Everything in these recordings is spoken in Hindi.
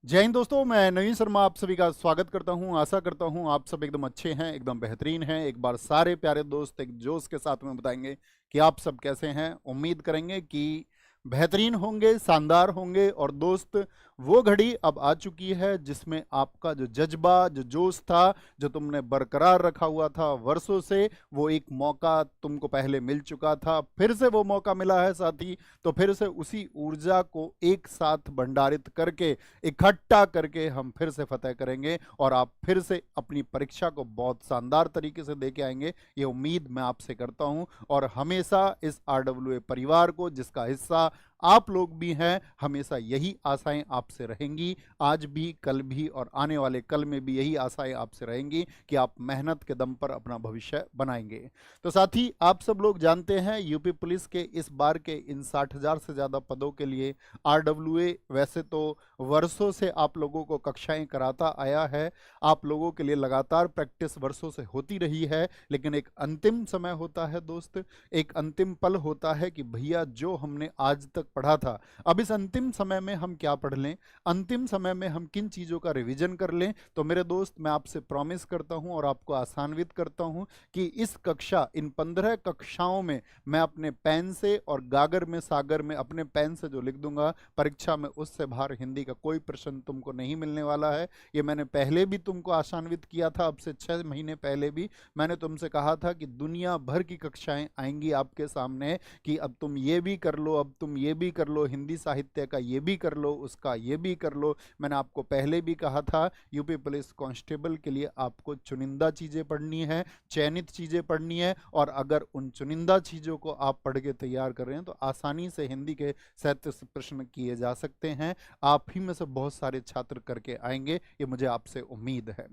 जय हिंद दोस्तों, मैं नवीन शर्मा आप सभी का स्वागत करता हूं। आशा करता हूं आप सब एकदम अच्छे हैं, एकदम बेहतरीन हैं। एक बार सारे प्यारे दोस्त एक जोश के साथ में बताएंगे कि आप सब कैसे हैं। उम्मीद करेंगे कि बेहतरीन होंगे, शानदार होंगे। और दोस्त, वो घड़ी अब आ चुकी है जिसमें आपका जो जज्बा, जो जोश था, जो तुमने बरकरार रखा हुआ था वर्षों से, वो एक मौका तुमको पहले मिल चुका था, फिर से वो मौका मिला है साथी। तो फिर से उसी ऊर्जा को एक साथ भंडारित करके, इकट्ठा करके हम फिर से फतेह करेंगे और आप फिर से अपनी परीक्षा को बहुत शानदार तरीके से दे के आएंगे, ये उम्मीद मैं आपसे करता हूं। और हमेशा इस आरडब्ल्यूए परिवार को, जिसका हिस्सा आप लोग भी हैं, हमेशा यही आशाएं आपसे रहेंगी। आज भी, कल भी और आने वाले कल में भी यही आशाएं आपसे रहेंगी कि आप मेहनत के दम पर अपना भविष्य बनाएंगे। तो साथ ही आप सब लोग जानते हैं, यूपी पुलिस के इस बार के इन 60,000 से ज़्यादा पदों के लिए आरडब्ल्यूए वैसे तो वर्षों से आप लोगों को कक्षाएं कराता आया है, आप लोगों के लिए लगातार प्रैक्टिस वर्षों से होती रही है। लेकिन एक अंतिम समय होता है दोस्त, एक अंतिम पल होता है कि भैया जो हमने आज तक पढ़ा था, अब इस अंतिम समय में हम क्या पढ़ लें, अंतिम समय में हम किन चीज़ों का रिवीजन कर लें। तो मेरे दोस्त, मैं आपसे प्रॉमिस करता हूं और आपको आसान्वित करता हूं कि इस कक्षा, इन 15 कक्षाओं में मैं अपने पेन से और गागर में सागर में अपने पेन से जो लिख दूंगा परीक्षा में, उससे बाहर हिंदी का कोई प्रश्न तुमको नहीं मिलने वाला है। ये मैंने पहले भी तुमको आशान्वित किया था, अब से 6 महीने पहले भी मैंने तुमसे कहा था कि दुनिया भर की कक्षाएं आएंगी आपके सामने, कि अब तुम ये भी कर लो, अब तुम ये भी कर लो, हिंदी साहित्य का ये भी कर लो, उसका ये भी कर लो। मैंने आपको पहले भी कहा था, यूपी पुलिस कांस्टेबल के लिए आपको चुनिंदा चीज़ें पढ़नी है, चयनित चीज़ें पढ़नी है। और अगर उन चुनिंदा चीज़ों को आप पढ़ के तैयार कर रहे हैं तो आसानी से हिंदी के 37 प्रश्न किए जा सकते हैं। आप ही में से बहुत सारे छात्र करके आएंगे, ये मुझे आपसे उम्मीद है।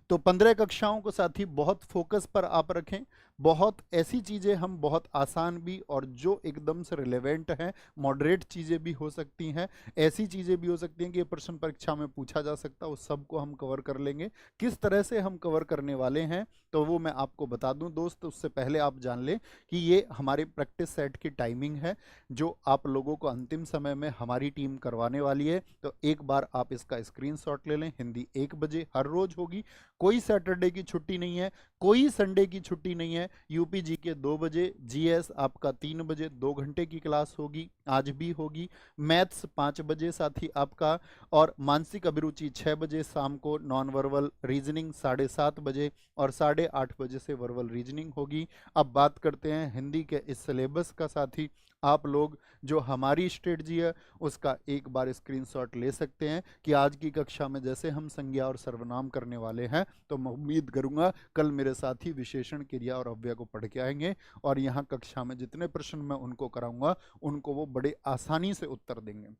तो 15 कक्षाओं को साथी बहुत फोकस पर आप रखें। बहुत ऐसी चीज़ें हम बहुत आसान भी और जो एकदम से रिलेवेंट हैं, मॉडरेट चीज़ें भी हो सकती हैं, ऐसी चीज़ें भी हो सकती हैं कि ये प्रश्न परीक्षा में पूछा जा सकता है, उस सबको हम कवर कर लेंगे। किस तरह से हम कवर करने वाले हैं तो वो मैं आपको बता दूं दोस्त। उससे पहले आप जान लें कि ये हमारे प्रैक्टिस सेट की टाइमिंग है जो आप लोगों को अंतिम समय में हमारी टीम करवाने वाली है। तो एक बार आप इसका स्क्रीनशॉट ले लें। हिंदी 1 बजे हर रोज होगी, कोई सैटरडे की छुट्टी नहीं है, कोई संडे की छुट्टी नहीं है। यूपी जी के 2 बजे, जीएस आपका 3 बजे 2 घंटे की क्लास होगी, आज भी होगी। मैथ्स 5 बजे साथी आपका, और मानसिक अभिरुचि 6 बजे शाम को, नॉन वर्बल रीजनिंग 7:30 बजे, और 8:30 बजे से वर्बल रीजनिंग होगी। अब बात करते हैं हिंदी के इस सिलेबस का साथी। आप लोग जो हमारी स्ट्रेटजी है उसका एक बार स्क्रीनशॉट ले सकते हैं कि आज की कक्षा में जैसे हम संज्ञा और सर्वनाम करने वाले हैं, तो मैं उम्मीद करूंगा कल मेरे साथी विशेषण, क्रिया और अव्यय को पढ़ के आएंगे और यहाँ कक्षा में जितने प्रश्न मैं उनको कराऊंगा उनको वो बड़े आसानी से उत्तर देंगे।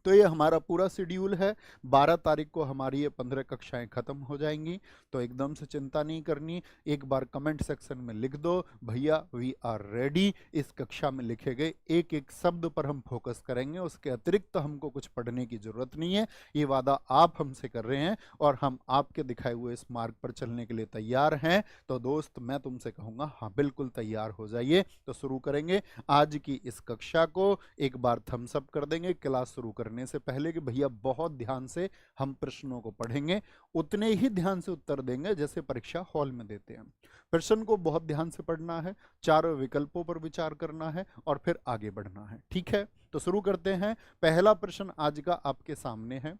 तो ये हमारा पूरा शेड्यूल है। 12 तारीख को हमारी ये 15 कक्षाएं खत्म हो जाएंगी। तो एकदम से चिंता नहीं करनी। एक बार कमेंट सेक्शन में लिख दो, भैया वी आर रेडी। इस कक्षा में लिखे गए एक एक शब्द पर हम फोकस करेंगे, उसके अतिरिक्त हमको कुछ पढ़ने की जरूरत नहीं है। ये वादा आप हमसे कर रहे हैं और हम आपके दिखाए हुए इस मार्ग पर चलने के लिए तैयार हैं। तो दोस्त, मैं तुमसे कहूँगा, हाँ बिल्कुल तैयार हो जाइए। तो शुरू करेंगे आज की इस कक्षा को। एक बार थम्स अप कर देंगे क्लास शुरू करने से पहले कि भैया बहुत ध्यान से हम प्रश्नों को पढ़ेंगे, उतने ही ध्यान से उत्तर देंगे जैसे परीक्षा हॉल में देते हैं। प्रश्न को बहुत ध्यान से पढ़ना है, चारों विकल्पों पर विचार करना है और फिर आगे बढ़ना है। ठीक है, तो शुरू करते हैं। पहला प्रश्न आज का आपके सामने है।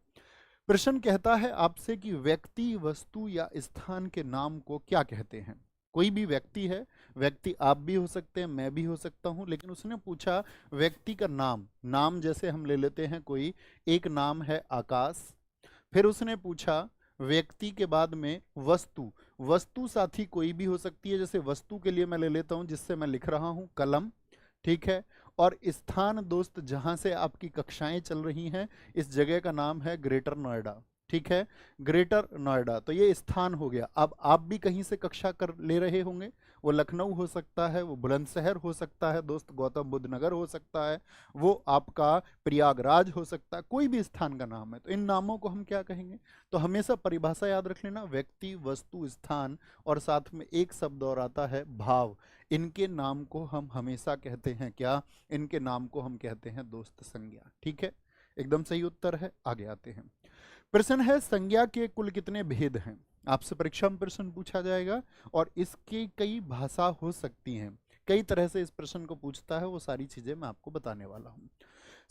प्रश्न कहता है आपसे कि व्यक्ति, वस्तु या स्थान के नाम को क्या कहते हैं। कोई भी व्यक्ति है, व्यक्ति आप भी हो सकते हैं, मैं भी हो सकता हूं, लेकिन उसने पूछा व्यक्ति का नाम। नाम जैसे हम ले लेते हैं कोई, एक नाम है आकाश। फिर उसने पूछा व्यक्ति के बाद में वस्तु। वस्तु साथी कोई भी हो सकती है, जैसे वस्तु के लिए मैं ले लेता हूं जिससे मैं लिख रहा हूं, कलम। ठीक है। और स्थान दोस्त, जहां से आपकी कक्षाएं चल रही हैं, इस जगह का नाम है ग्रेटर नोएडा। ठीक है, ग्रेटर नोएडा। तो ये स्थान हो गया। अब आप भी कहीं से कक्षा कर ले रहे होंगे, वो लखनऊ हो सकता है, वो बुलंदशहर हो सकता है दोस्त, गौतम बुद्ध नगर हो सकता है, वो आपका प्रयागराज हो सकता है, कोई भी स्थान का नाम है। तो इन नामों को हम क्या कहेंगे। तो हमेशा परिभाषा याद रख लेना, व्यक्ति, वस्तु, स्थान, और साथ में एक शब्द और आता है भाव। इनके नाम को हम हमेशा कहते हैं क्या, इनके नाम को हम कहते हैं दोस्त संज्ञा। ठीक है, एकदम सही उत्तर है। आगे आते हैं। प्रश्न है संज्ञा के कुल कितने भेद हैं। आपसे परीक्षा में प्रश्न पूछा जाएगा और इसकी कई भाषा हो सकती हैं, कई तरह से इस प्रश्न को पूछता है, वो सारी चीजें मैं आपको बताने वाला हूं।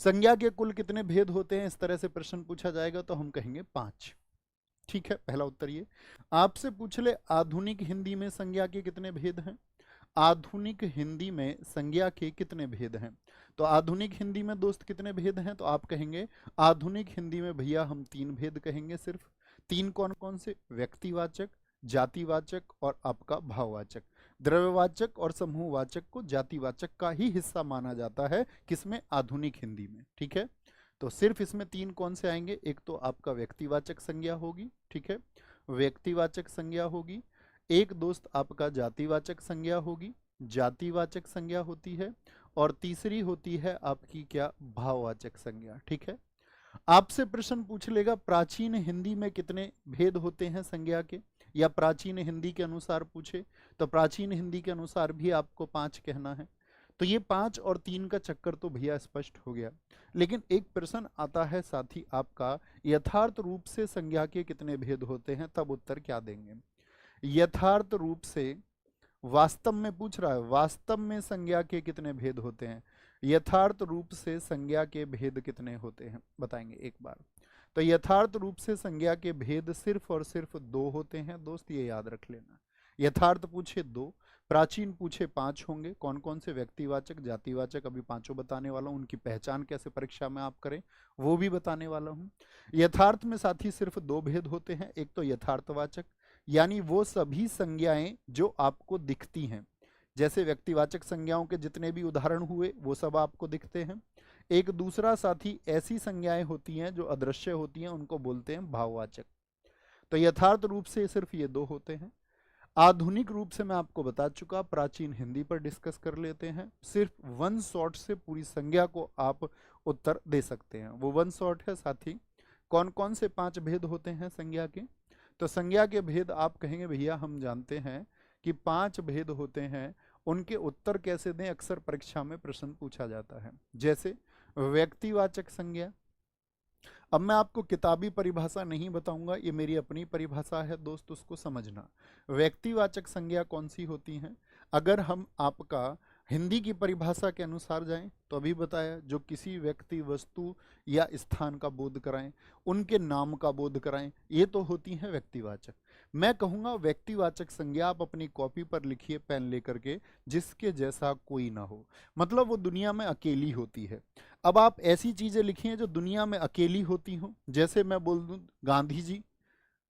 संज्ञा के कुल कितने भेद होते हैं, इस तरह से प्रश्न पूछा जाएगा तो हम कहेंगे 5। ठीक है, पहला उत्तर ये। आपसे पूछ ले आधुनिक हिंदी में संज्ञा के कितने भेद हैं। आधुनिक हिंदी में संज्ञा के कितने भेद हैं। तो आधुनिक हिंदी में दोस्त कितने भेद हैं, तो आप कहेंगे आधुनिक हिंदी में भैया हम 3 भेद कहेंगे सिर्फ। 3 कौन कौन से, व्यक्तिवाचक, जातिवाचक और आपका भाववाचक। द्रव्यवाचक और समूहवाचक को जातिवाचक का ही हिस्सा माना जाता है, किसमें, आधुनिक हिंदी में। ठीक है, तो सिर्फ इसमें 3 कौन से आएंगे, एक तो आपका व्यक्तिवाचक संज्ञा होगी, ठीक है, व्यक्तिवाचक संज्ञा होगी। एक दोस्त आपका जातिवाचक संज्ञा होगी, जातिवाचक संज्ञा होती है। और तीसरी होती है आपकी क्या, भाववाचक संज्ञा। ठीक है, आपसे प्रश्न पूछ लेगा प्राचीन हिंदी में कितने भेद होते हैं संज्ञा के, या प्राचीन हिंदी के अनुसार पूछे तो प्राचीन हिंदी के अनुसार भी आपको 5 कहना है। तो ये 5 और 3 का चक्कर तो भैया स्पष्ट हो गया। लेकिन एक प्रश्न आता है साथी आपका, यथार्थ रूप से संज्ञा के कितने भेद होते हैं, तब उत्तर क्या देंगे। यथार्थ रूप से, वास्तव में पूछ रहा है, वास्तव में संज्ञा के कितने भेद होते हैं, यथार्थ रूप से संज्ञा के भेद कितने होते हैं, बताएंगे एक बार। तो यथार्थ रूप से संज्ञा के भेद सिर्फ और सिर्फ 2 होते हैं दोस्त, ये याद रख लेना। यथार्थ पूछे 2, प्राचीन पूछे 5 होंगे। कौन कौन से, व्यक्तिवाचक, जातिवाचक, अभी 5 बताने वाला हूं। उनकी पहचान कैसे परीक्षा में आप करें वो भी बताने वाला हूं। यथार्थ में साथी सिर्फ 2 भेद होते हैं, एक तो यथार्थवाचक, यानी वो सभी संज्ञाएं जो आपको दिखती हैं, जैसे व्यक्तिवाचक संज्ञाओं के जितने भी उदाहरण हुए वो सब आपको दिखते हैं। एक दूसरा साथी ऐसी संज्ञाएं होती हैं जो अदृश्य होती हैं, उनको बोलते हैं भाववाचक। तो यथार्थ रूप से सिर्फ ये 2 होते हैं। आधुनिक रूप से मैं आपको बता चुका, प्राचीन हिंदी पर डिस्कस कर लेते हैं। सिर्फ 1 शॉट से पूरी संज्ञा को आप उत्तर दे सकते हैं, वो 1 शॉट है साथी। कौन कौन से 5 भेद होते हैं संज्ञा के, तो संज्ञा के भेद आप कहेंगे भैया हम जानते हैं कि 5 भेद होते हैं, उनके उत्तर कैसे दें, अक्सर परीक्षा में प्रश्न पूछा जाता है। जैसे व्यक्तिवाचक संज्ञा, अब मैं आपको किताबी परिभाषा नहीं बताऊंगा, ये मेरी अपनी परिभाषा है दोस्त, उसको समझना। व्यक्तिवाचक संज्ञा कौन सी होती हैं, अगर हम आपका हिंदी की परिभाषा के अनुसार जाएं तो अभी बताया, जो किसी व्यक्ति, वस्तु या स्थान का बोध कराएं, उनके नाम का बोध कराएं, ये तो होती हैं व्यक्तिवाचक। मैं कहूँगा व्यक्तिवाचक संज्ञा आप अपनी कॉपी पर लिखिए पेन लेकर के, जिसके जैसा कोई ना हो, मतलब वो दुनिया में अकेली होती है। अब आप ऐसी चीजें लिखिए जो दुनिया में अकेली होती हों, जैसे मैं बोल दूं गांधी जी,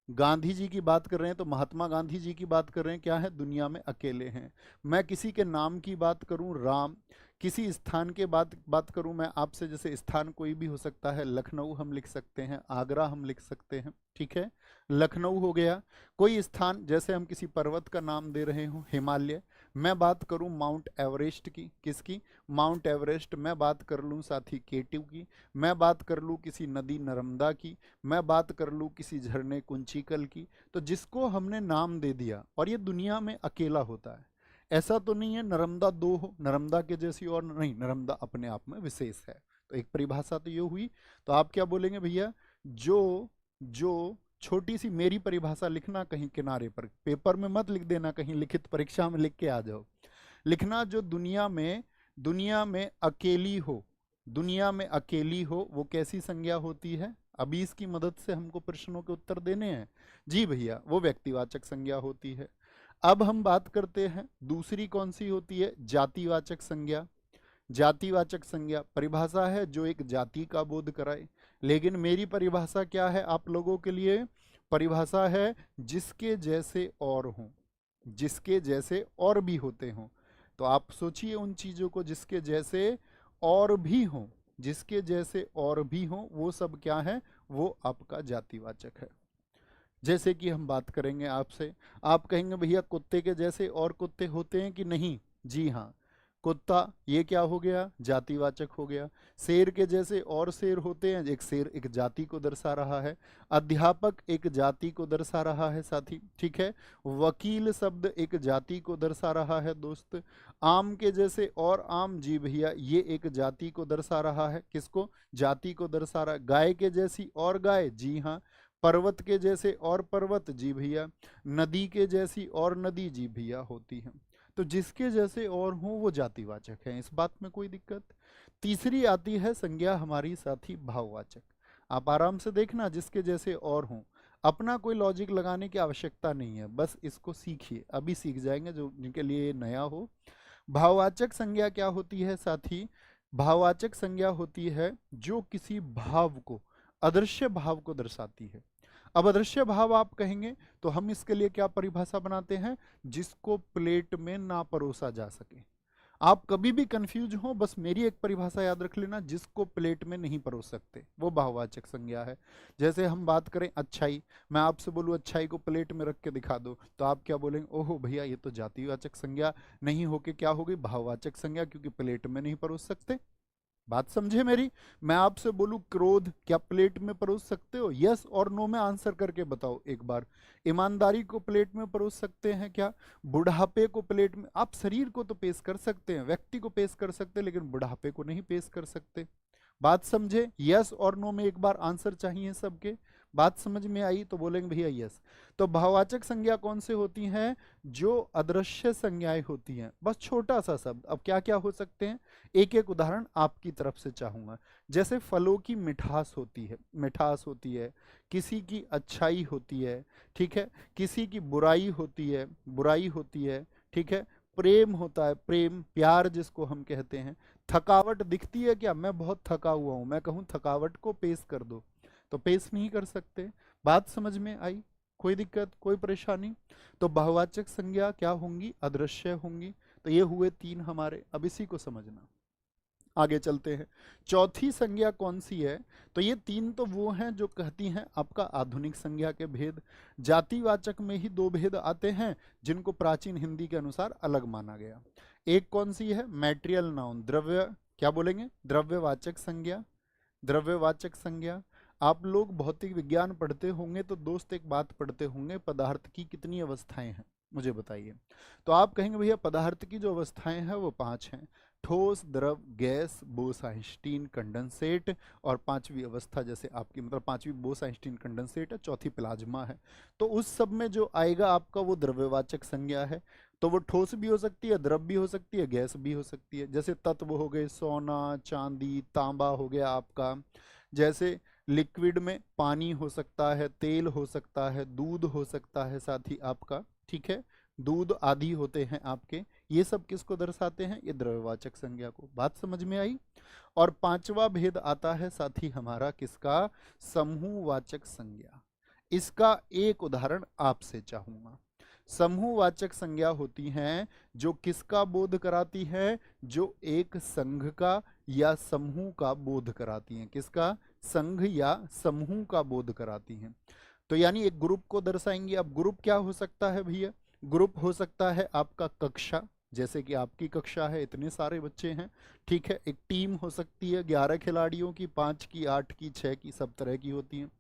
गांधी जी की बात कर रहे हैं तो महात्मा गांधी जी की बात कर रहे हैं, क्या है, दुनिया में अकेले हैं। मैं किसी के नाम की बात करूं, राम, किसी स्थान के बात करूं मैं आपसे, जैसे स्थान कोई भी हो सकता है, लखनऊ हम लिख सकते हैं, आगरा हम लिख सकते हैं, ठीक है, लखनऊ हो गया। कोई स्थान, जैसे हम किसी पर्वत का नाम दे रहे हो, हिमालय, मैं बात करूं माउंट एवरेस्ट की, किसकी, माउंट एवरेस्ट। मैं बात कर लूं साथी केटू की, मैं बात कर लूं किसी नदी नर्मदा की, मैं बात कर लूं किसी झरने कुंचिकल की। तो जिसको हमने नाम दे दिया और ये दुनिया में अकेला होता है, ऐसा तो नहीं है नर्मदा 2 हो, नर्मदा के जैसी और नहीं, नर्मदा अपने आप में विशेष है। तो एक परिभाषा तो ये हुई। तो आप क्या बोलेंगे भैया, जो जो छोटी सी मेरी परिभाषा लिखना कहीं किनारे पर, पेपर में मत लिख देना, कहीं लिखित परीक्षा में लिख के आ जाओ। लिखना जो दुनिया में अकेली हो, दुनिया में अकेली हो, वो कैसी संज्ञा होती है। अभी इसकी मदद से हमको प्रश्नों के उत्तर देने हैं। जी भैया, वो व्यक्तिवाचक संज्ञा होती है। अब हम बात करते हैं दूसरी कौन सी होती है, जातिवाचक संज्ञा। जातिवाचक संज्ञा परिभाषा है जो एक जाति का बोध कराए, लेकिन मेरी परिभाषा क्या है आप लोगों के लिए, परिभाषा है जिसके जैसे और हों, जिसके जैसे और भी होते हों। तो आप सोचिए उन चीजों को, जिसके जैसे और भी हों, जिसके जैसे और भी हों, वो सब क्या है, वो आपका जातिवाचक है। जैसे कि हम बात करेंगे आपसे, आप कहेंगे भैया कुत्ते के जैसे और कुत्ते होते हैं कि नहीं, जी हाँ, कुत्ता ये क्या हो गया, जातिवाचक हो गया। शेर के जैसे और शेर होते हैं, एक शेर एक जाति को दर्शा रहा है। अध्यापक एक जाति को दर्शा रहा है साथी, ठीक है। वकील शब्द एक जाति को दर्शा रहा है दोस्त। आम के जैसे और आम, जी भैया, ये एक जाति को दर्शा रहा है, किसको, जाति को दर्शा रहा है। गाय के जैसी और गाय, जी हाँ, पर्वत के जैसे और पर्वत, जी भैया। नदी के जैसी और नदी, जी भैया होती है। तो जिसके जैसे और हो वो जातिवाचक है, इस बात में कोई दिक्कत। तीसरी आती है संज्ञा हमारी साथी भाववाचक। आप आराम से देखना, जिसके जैसे और हों, अपना कोई लॉजिक लगाने की आवश्यकता नहीं है, बस इसको सीखिए, अभी सीख जाएंगे जो जिनके लिए ये नया हो। भाववाचक संज्ञा क्या होती है साथी? भाववाचक संज्ञा होती है जो किसी भाव को, अदृश्य भाव को दर्शाती है। अब अदृश्य भाव आप कहेंगे तो हम इसके लिए क्या परिभाषा बनाते हैं? जिसको प्लेट में ना परोसा जा सके। आप कभी भी कंफ्यूज हो, बस मेरी एक परिभाषा याद रख लेना, जिसको प्लेट में नहीं परोस सकते, वो भाववाचक संज्ञा है। जैसे हम बात करें अच्छाई, मैं आपसे बोलूं अच्छाई को प्लेट में रख के दिखा दो, तो आप क्या बोलेंगे? ओहो भैया, ये तो जातिवाचक संज्ञा नहीं होके क्या होगी? भाववाचक संज्ञा, क्योंकि प्लेट में नहीं परोस सकते। बात समझे मेरी? मैं आपसे बोलूं क्रोध, क्या प्लेट में परोस सकते हो? यस और नो में आंसर करके बताओ एक बार। ईमानदारी को प्लेट में परोस सकते हैं क्या? बुढ़ापे को प्लेट में, आप शरीर को तो पेश कर सकते हैं, व्यक्ति को पेश कर सकते हैं, लेकिन बुढ़ापे को नहीं पेश कर सकते। बात समझे? यस और नो में एक बार आंसर चाहिए सबके। बात समझ में आई तो बोलेंगे भैया यस। तो भाववाचक संज्ञा कौन से होती हैं? जो अदृश्य संज्ञाएं होती हैं, बस छोटा सा शब्द। अब क्या क्या हो सकते हैं, एक एक उदाहरण आपकी तरफ से चाहूंगा। जैसे फलों की मिठास होती है, मिठास होती है। किसी की अच्छाई होती है, ठीक है। किसी की बुराई होती है, बुराई होती है, ठीक है। प्रेम होता है, प्रेम, प्यार जिसको हम कहते हैं। थकावट दिखती है क्या? मैं बहुत थका हुआ हूं, मैं कहूं थकावट को पेश कर दो, तो पेश नहीं कर सकते। बात समझ में आई? कोई दिक्कत, कोई परेशानी? तो बहुवाचक संज्ञा क्या होंगी? अदृश्य होंगी। तो ये हुए तीन हमारे, अब इसी को समझना। आगे चलते हैं। चौथी संज्ञा कौन सी है? तो ये तीन तो वो हैं जो कहती हैं आपका आधुनिक संज्ञा के भेद। जातिवाचक में ही दो भेद आते हैं जिनको प्राचीन हिंदी के अनुसार अलग माना गया। एक कौन सी है? मैटेरियल नाउन, द्रव्य, क्या बोलेंगे? द्रव्यवाचक संज्ञा। द्रव्यवाचक संज्ञा। आप लोग भौतिक विज्ञान पढ़ते होंगे तो दोस्त एक बात पढ़ते होंगे, पदार्थ की कितनी अवस्थाएं हैं, मुझे बताइए। तो आप कहेंगे भैया पदार्थ की जो अवस्थाएं हैं वो 5 हैं: ठोस, द्रव, गैस, बोस-आइंस्टीन, कंडेंसेट, और पांचवी अवस्था जैसे आपकी, मतलब पांचवी बोस-आइंस्टीन कंडेंसेट है, चौथी प्लाज्मा है। तो उस सब में जो आएगा आपका वो द्रव्यवाचक संज्ञा है। तो वो ठोस भी हो सकती है, द्रव भी हो सकती है, गैस भी हो सकती है। जैसे तत्व हो गए, सोना, चांदी, तांबा हो गया आपका। जैसे लिक्विड में पानी हो सकता है, तेल हो सकता है, दूध हो सकता है साथ ही आपका, ठीक है। दूध आदि होते हैं आपके। ये सब किसको दर्शाते हैं? ये द्रव्यवाचक संज्ञा को। बात समझ में आई? और पांचवा भेद आता है साथी हमारा किसका? समूहवाचक संज्ञा। इसका एक उदाहरण आपसे चाहूंगा। समूहवाचक संज्ञा होती हैं जो किसका बोध कराती है? जो एक संघ का या समूह का बोध कराती हैं। किसका? संघ या समूह का बोध कराती हैं। तो यानी एक ग्रुप को दर्शाएंगे। अब ग्रुप क्या हो सकता है भैया? ग्रुप हो सकता है आपका कक्षा, जैसे कि आपकी कक्षा है, इतने सारे बच्चे हैं, ठीक है। एक टीम हो सकती है 11 खिलाड़ियों की, 5 की, 8 की, 6 की, सब तरह की होती हैं।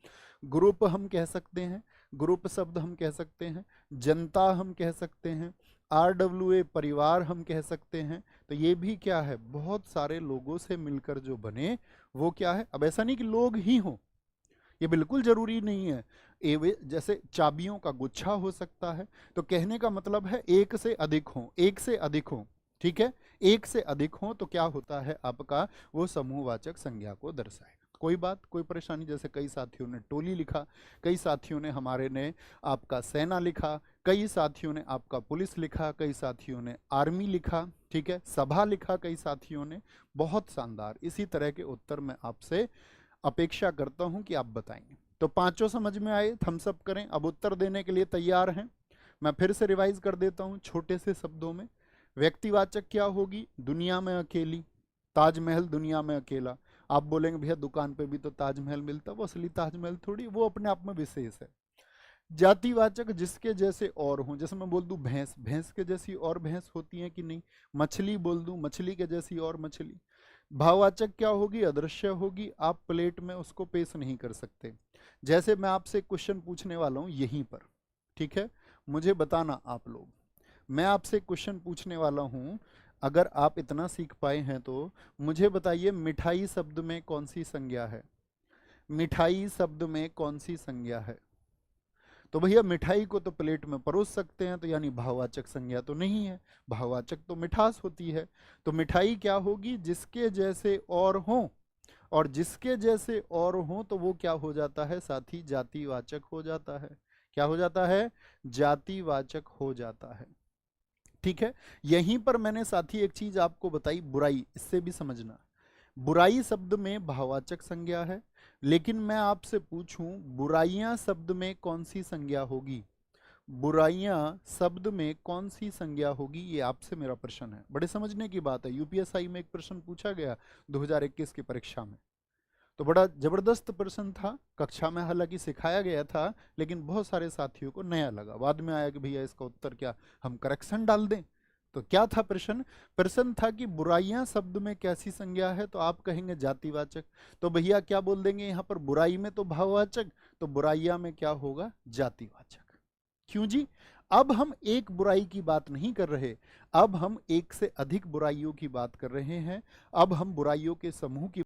ग्रुप हम कह सकते हैं, ग्रुप शब्द हम कह सकते हैं, जनता हम कह सकते हैं, RWA परिवार हम कह सकते हैं। तो ये भी क्या है? बहुत सारे लोगों से मिलकर जो बने वो क्या है? अब ऐसा नहीं कि लोग ही हों, ये बिल्कुल जरूरी नहीं है। जैसे चाबियों का गुच्छा हो सकता है। तो कहने का मतलब है एक से अधिक हो, एक से अधिक हो, ठीक है। एक से अधिक हो तो क्या होता है आपका? वो समूहवाचक संज्ञा को दर्शाएगा। कोई बात, कोई परेशानी? जैसे कई साथियों ने टोली लिखा, कई साथियों ने हमारे ने आपका सेना लिखा, कई साथियों ने आपका पुलिस लिखा, कई साथियों ने आर्मी लिखा, ठीक है। सभा लिखा कई साथियों ने। बहुत शानदार। इसी तरह के उत्तर मैं आपसे अपेक्षा करता हूं कि आप बताएंगे। तो पांचों समझ में आए? थम्स अप करें। अब उत्तर देने के लिए तैयार हैं? मैं फिर से रिवाइज कर देता हूं छोटे से शब्दों में। व्यक्तिवाचक क्या होगी? दुनिया में अकेली, ताजमहल दुनिया में अकेला। आप बोलेंगे भैया दुकान पे भी तो ताजमहल मिलता, वो असली ताजमहल थोड़ी, वो अपने आप में विशेष है। जातिवाचक जिसके जैसे और हों, जैसे मैं बोल दूं भैंस, भैंस के जैसी और भैंस होती है कि नहीं। मछली बोल दूं, मछली के जैसी और मछली। भाववाचक क्या होगी? अदृश्य होगी, आप प्लेट में उसको पेश नहीं कर सकते। जैसे मैं आपसे क्वेश्चन पूछने वाला हूं यहीं पर, ठीक है, मुझे बताना आप लोग। मैं आपसे क्वेश्चन पूछने वाला हूं, अगर आप इतना सीख पाए हैं तो मुझे बताइए मिठाई शब्द में कौन सी संज्ञा है? मिठाई शब्द में कौन सी संज्ञा है? तो भैया मिठाई को तो प्लेट में परोस सकते हैं, तो यानी भाववाचक संज्ञा तो नहीं है, भाववाचक तो मिठास होती है। तो मिठाई क्या होगी? जिसके जैसे और हो, और जिसके जैसे और हो तो वो क्या हो जाता है साथी? जातिवाचक हो जाता है। क्या हो जाता है? जातिवाचक हो जाता है। ठीक है, यहीं पर मैंने साथी एक चीज आपको बताई, बुराई, इससे भी समझना। बुराई शब्द में भाववाचक संज्ञा है, लेकिन मैं आपसे पूछूं बुराइयां शब्द में कौन सी संज्ञा होगी? बुराइयां शब्द में कौन सी संज्ञा होगी, ये आपसे मेरा प्रश्न है। बड़े समझने की बात है, यूपीएसआई में एक प्रश्न पूछा गया 2021 की परीक्षा में, तो बड़ा जबरदस्त प्रश्न था। कक्षा में हालांकि सिखाया गया था, लेकिन बहुत सारे साथियों को नया लगा। बाद में आया कि भैया इसका उत्तर क्या, हम करेक्शन डाल दें। तो क्या था प्रश्न? प्रश्न था कि बुराइयां शब्द में कैसी संज्ञा है? तो आप कहेंगे जातिवाचक। तो भैया क्या बोल देंगे यहाँ पर? बुराई में तो भाववाचक, तो बुराइयां में क्या होगा? जातिवाचक। क्यों जी? अब हम एक बुराई की बात नहीं कर रहे, अब हम एक से अधिक बुराइयों की बात कर रहे हैं। अब हम बुराइयों के समूह की